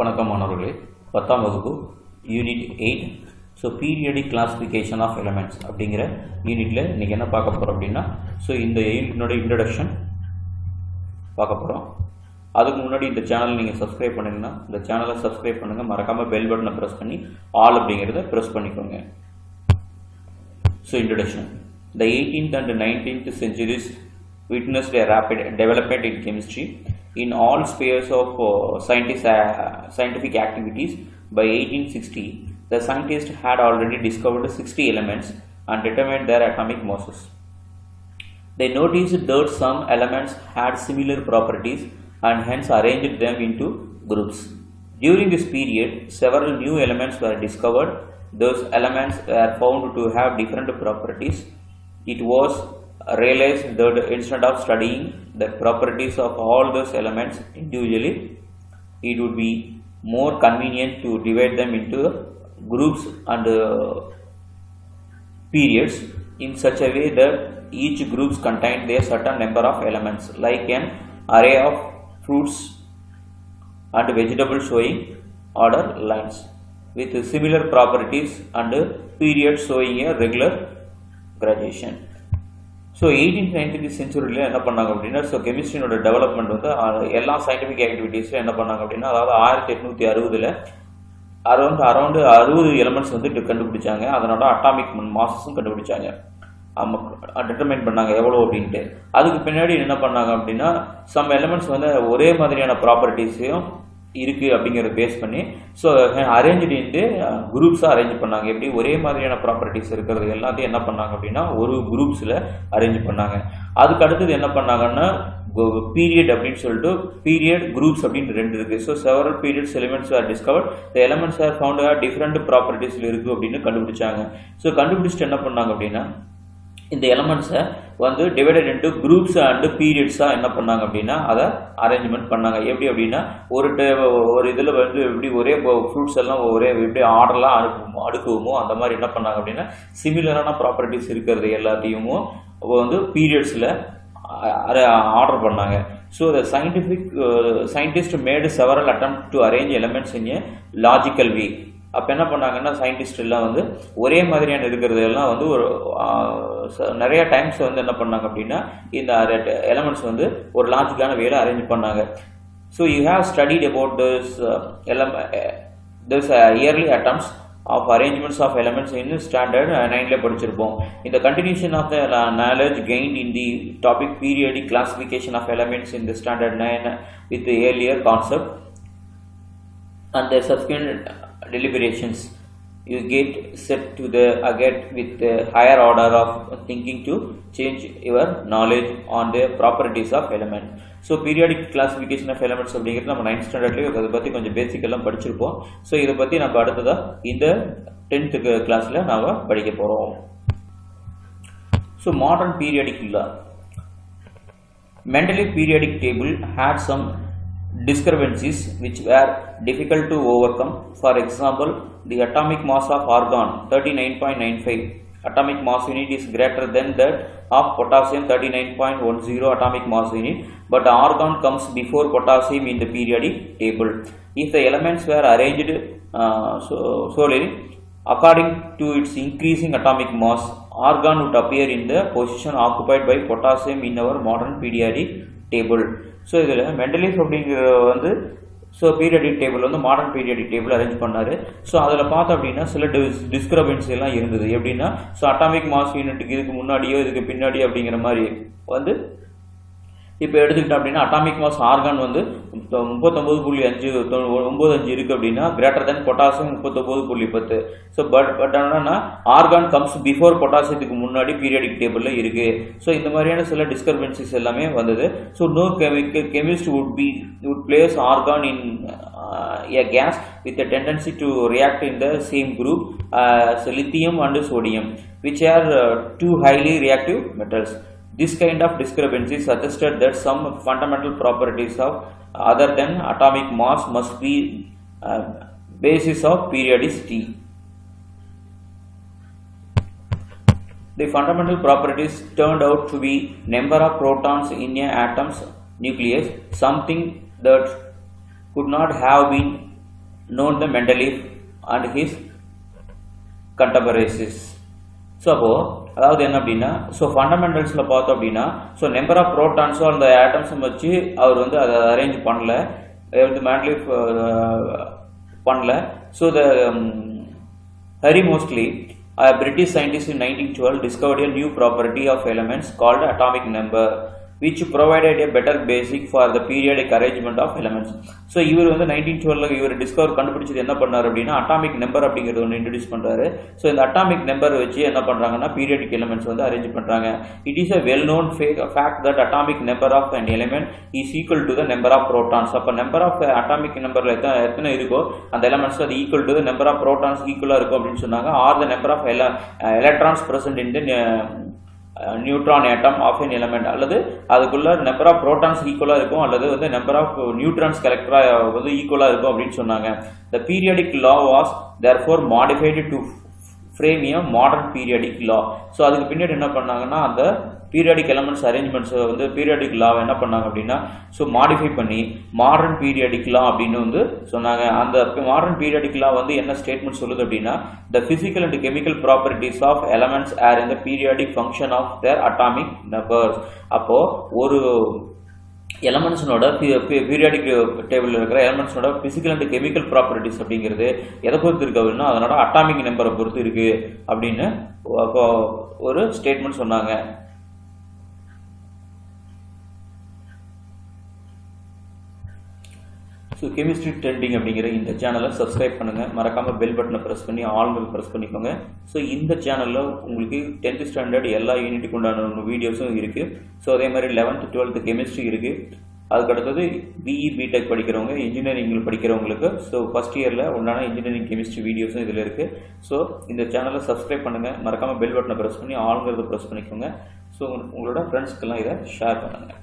வணக்கம் மாணவர்களே, 10ஆம் வகுப்பு unit 8. So periodic classification of elements அப்படிங்கிற யூனிட்டில் இன்றைக்கி என்ன பார்க்க போகிறோம் அப்படின்னா, ஸோ இந்த யூனிட்டினோட இன்ட்ரடக்ஷன் பார்க்க போகிறோம். அதுக்கு முன்னாடி இந்த சேனல் நீங்கள் சப்ஸ்கிரைப் பண்ணிங்கன்னா இந்த சேனலை சப்ஸ்கிரைப் பண்ணுங்கள், மறக்காமல் பெல் பட்டனை ப்ரெஸ் பண்ணி ஆல் அப்படிங்கிறத ப்ரெஸ் பண்ணிக்கோங்க. So introduction. The 18th and 19th centuries witnessed a rapid development in chemistry in all spheres of scientific activities. By 1860, the scientists had already discovered 60 elements and determined their atomic masses. They noticed that some elements had similar properties and hence arranged them into groups. During this period, several new elements were discovered. Those elements were found to have different properties. It was realized that instead of studying the properties of all those elements individually, it would be more convenient to divide them into groups and periods in such a way that each group contained a certain number of elements, like an array of fruits and vegetables showing order lines with similar properties and periods showing a regular gradation. So 18th 19th சென்ச்சுரியில் என்ன பண்ணாங்க அப்படின்னா, so கெமிஸ்ட்ரியோட development வந்து எல்லா scientific ஆக்டிவிட்டீஸும் என்ன பண்ணாங்க அப்படின்னா, அதாவது 1860 around 60 elements வந்து கண்டுபிடிச்சாங்க. அதனோட அட்டாமிக் மாஸஸும் கண்டுபிடிச்சாங்க, டிட்டர்மைன் பண்ணாங்க எவ்வளோ அப்படின்ட்டு. அதுக்கு பின்னாடி என்ன பண்ணாங்க அப்படின்னா, சம் எலமெண்ட்ஸ் வந்து ஒரே மாதிரியான ப்ராப்பர்ட்டிஸையும் இருக்குது அப்படிங்கிறத பேஸ் பண்ணி ஸோ அரேஞ்சு இன்ட்டு குரூப்ஸாக அரேஞ்ச் பண்ணாங்க. எப்படி ஒரே மாதிரியான ப்ராப்பர்ட்டிஸ் இருக்கிறது எல்லாத்தையும் என்ன பண்ணாங்க அப்படின்னா ஒரு குரூப்ஸில் அரேஞ்ச் பண்ணாங்க. அதுக்கு அடுத்தது என்ன பண்ணாங்கன்னா பீரியட் அப்படின்னு சொல்லிட்டு பீரியட் குரூப்ஸ் அப்படின்னு 2 இருக்குது. So several periods elements are discovered. The elements are found different ப்ராப்பர்ட்டிஸில் இருக்குது அப்படின்னு கண்டுபிடிச்சாங்க. ஸோ கண்டுபிடிச்சிட்டு என்ன பண்ணாங்க அப்படின்னா, இந்த எலமெண்ட்ஸை வந்து டிவைடட் இன்ட்டு குரூப்ஸ் அண்டு பீரியட்ஸாக என்ன பண்ணாங்க அப்படின்னா அதை அரேஞ்ச்மெண்ட் பண்ணாங்க. எப்படி அப்படின்னா ஒரு இதில் வந்து எப்படி ஒரே ஃப்ரூட்ஸ் எல்லாம் ஒரே எப்படி ஆர்டர்லாம் அடுக்குவோமோ அந்த மாதிரி என்ன பண்ணாங்க அப்படின்னா சிமிலரான ப்ராப்பர்ட்டிஸ் இருக்கிறது எல்லாத்தையும் வந்து பீரியட்ஸில் ஆர்டர் பண்ணாங்க. So the scientist made several attempt to arrange elements in a logical way. அப்போ என்ன பண்ணாங்கன்னா சயின்டிஸ்ட் எல்லாம் வந்து ஒரே மாதிரியான இருக்கிறது எல்லாம் வந்து ஒரு நிறைய டைம்ஸ் வந்து என்ன பண்ணாங்க அப்படின்னா இந்த எலமெண்ட்ஸ் வந்து ஒரு லாஜிக்கான வேலை அரேஞ்ச் பண்ணாங்க. So you have studied about this early attempts of arrangements of elements in standard 9ல படிச்சிருப்போம். இந்த continuation of the knowledge gained in the topic periodic classification of elements in the standard 9 with earlier concept and the subsequent deliberations you get set to the again with the higher order of thinking to change your knowledge on the properties of element. So periodic classification of elements அப்படிங்கிறது நம்ம 9th ஸ்டாண்டர்ட்லேயே அதை பற்றி கொஞ்சம் பேசிக் எல்லாம் படிச்சிருப்போம். So இதை பற்றி நம்ம அடுத்ததாக இந்த 10th கிளாஸில் நாம் படிக்க போகிறோம். So modern periodic law. Mendeleev periodic table had some discrepancies which were difficult to overcome. For example, the atomic mass of argon 39.95 atomic mass unit is greater than that of potassium 39.10 atomic mass unit, but argon comes before potassium in the periodic table. If the elements were arranged solely according to its increasing atomic mass, argon would appear in the position occupied by potassium in our modern periodic table. So இதில் மெண்டலீஃப் அப்படிங்கிற வந்து so periodic table வந்து modern periodic table arrange பண்ணார். So அதில் பார்த்தோம் அப்படின்னா சில டிஸ்கிரபன்சி எல்லாம் இருந்தது. எப்படின்னா ஸோ அட்டாமிக் மாஸ் யூனிட்டுக்கு இதுக்கு முன்னாடியோ இதுக்கு பின்னாடியோ அப்படிங்கிற மாதிரி வந்து இப்போ எடுத்துக்கிட்டோம் அப்படின்னா அட்டாமிக் மாஸ் ஆர்கான் வந்து 39.95 இருக்குது அப்படின்னா greater than potassium 39.10. So but என்னன்னா ஆர்கான் கம்ஸ் பிஃபோர் பொட்டாசியத்துக்கு முன்னாடி பீரியடிக் டேபிளில் இருக்குது. ஸோ இந்த மாதிரியான சில டிஸ்கர்பன்சிஸ் எல்லாமே வந்தது. So no chemist would place argon in a gas with a tendency to react in the same group as lithium and sodium, which are two highly reactive metals. This kind of discrepancy suggested that some fundamental properties of other than atomic mass must be basis of periodicity. The fundamental properties turned out to be number of protons in an atom's nucleus, something that could not have been known the Mendeleev and his contemporaries. So அப்போது அதாவது என்ன அப்படின்னா so ஃபண்டமெண்டல்ஸில் பார்த்தோம் அப்படின்னா so number of ப்ரோட்டான்ஸோ அந்த ஆட்டம்ஸும் வச்சு அவர் வந்து அதை அரேஞ்ச் பண்ணல, வந்து மெண்டலீஃப் பண்ணல. So the Harry Moseley, a British scientist in 1912, discovered a new property of elements called atomic number, which provided a better basic for the periodic arrangement of elements. So இவர் வந்து 1912 இவர் கண்டுபிடிச்சது என்ன பண்ணார் அப்படின்னா அட்டாமிக் நம்பர் அப்படிங்கிறது ஒன்று introduce பண்ணுறாரு. ஸோ இந்த அட்டாமிக் நம்பர் வச்சு என்ன பண்ணுறாங்கன்னா பீரியாடிக் எலிமெண்ட்ஸ் வந்து அரேஞ்ச் பண்ணுறாங்க. It is a well known fact that atomic number of an element is equal to the number of protons. அப்போ நம்பர் ஆஃப் அட்டாமிக் நம்பரில் எத்தனை இருக்கோ அந்த எலிமெண்ட்ஸ் அது equal to number of protons ஈக்குவலாக இருக்கும் அப்படின்னு சொன்னாங்க. Are the number of electrons present in the neutral atom of an element, அல்லது அதுக்குள்ள நம்பர் ஆஃப் ப்ரோட்டான்ஸ் ஈக்குவலாக இருக்கும் அல்லது வந்து நம்பர் ஆஃப் நியூட்ரான்ஸ் கலெக்டராக வந்து ஈக்குவலாக இருக்கும் அப்படின்னு சொன்னாங்க. த periodic law was therefore modified to frame A modern periodic law. So அதுக்கு பின்னாடி என்ன பண்ணாங்கன்னா அந்த பீரியாடிக் எலமெண்ட்ஸ் அரேஞ்ச்மெண்ட்ஸ் வந்து பீரியாடிக் லாவை என்ன பண்ணாங்க அப்படின்னா ஸோ மாடிஃபை பண்ணி மாடர்ன் பீரியாடிக் லா அப்படின்னு வந்து சொன்னாங்க. அந்த மாடர்ன் பீரியாடிக் லா வந்து என்ன ஸ்டேட்மெண்ட் சொல்லுது அப்படின்னா the physical and chemical properties of elements are in the periodic function of their atomic numbers. அப்போ ஒரு எலமெண்ட்ஸோட பீரியாடிக் டேபிளில் இருக்கிற எலமெண்ட்ஸோட பிசிக்கல் அண்ட் கெமிக்கல் ப்ராப்பர்ட்டிஸ் அப்படிங்கிறது எதை பொறுத்து இருக்கு அப்படின்னா அதனோட அட்டாமிக் நம்பரை பொறுத்து இருக்கு அப்படின்னு ஒரு ஸ்டேட்மெண்ட் சொன்னாங்க. ஸோ கெமிஸ்ட்ரி ட்ரெண்டிங் அப்படிங்கிற இந்த சேனலை சப்ஸ்கிரைப் பண்ணுங்கள், மறக்காமல் பெல் பட்டனை ப்ரெஸ் பண்ணி ஆல் ப்ரெஸ் பண்ணிக்கோங்க. ஸோ இந்த சேனலில் உங்களுக்கு 10th ஸ்டாண்டர்ட் எல்லா யூனிட்டுக்கு உண்டான வீடியோஸும் இருக்குது. ஸோ அதே மாதிரி 11th 12th கெமிஸ்ட்ரி இருக்குது. அதுக்கடுத்தது பிஇ பிடெக் படிக்கிறவங்க இன்ஜினியரிங்கில் படிக்கிறவங்களுக்கு ஸோ ஃபஸ்ட் இயரில் உண்டான இன்ஜினியரிங் கெமிஸ்ட்ரி வீடியோஸும் இதில் இருக்குது. ஸோ இந்த சேனலை சப்ஸ்கிரைப் பண்ணுங்கள், மறக்காமல் பெல் பட்டனை ப்ரெஸ் பண்ணி ஆல் ப்ரெஸ் பண்ணிக்கோங்க. ஸோ உங்களோட ஃப்ரெண்ட்ஸ்க்கெல்லாம் இதை ஷேர் பண்ணுங்கள்.